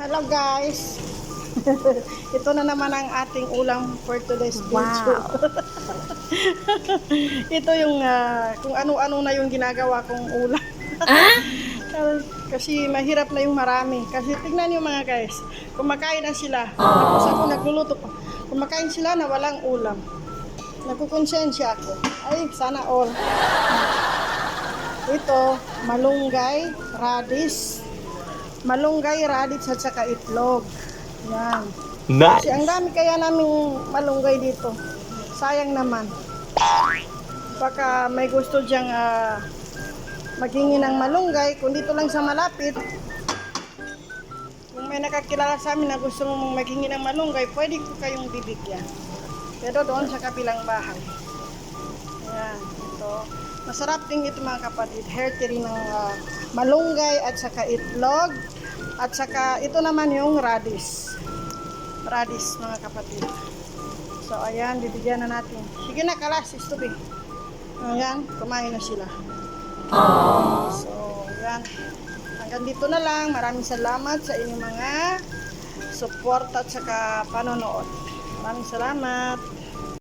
Hello guys! Ito na naman ang ating ulam for today's video. Wow. Ito yung kung ano-ano na yung ginagawa kong ulam. Kasi mahirap na yung marami. Kasi tignan nyo mga guys, kumakain na sila. Tapos ako nagluluto pa. Kumakain sila na walang ulam. Nagkukonsensya ako. Ay, sana all. Ito, malunggay, radish. Malunggay, radish at saka itlog. Yan. Nice. Kasi ang dami kaya naming malunggay dito. Sayang naman. Baka may gusto diyang maghingi ng malunggay. Kung dito lang sa malapit, kung may nakakilala sa amin na gusto mong maghingi ng malunggay, pwede ko kayong bibigyan. Pero doon sa kabilang bahay. Ayan, ito. Masarap din ito mga kapatid. Healthy rin ng malunggay at saka itlog. At saka ito naman yung radish. Radish mga kapatid. So ayan, bibigyan na natin. Sige na, kalas, istubig. Ayan, kumain na sila. So ayan. Hanggang dito na lang. Maraming salamat sa inyong mga support at saka panonood. Maraming salamat.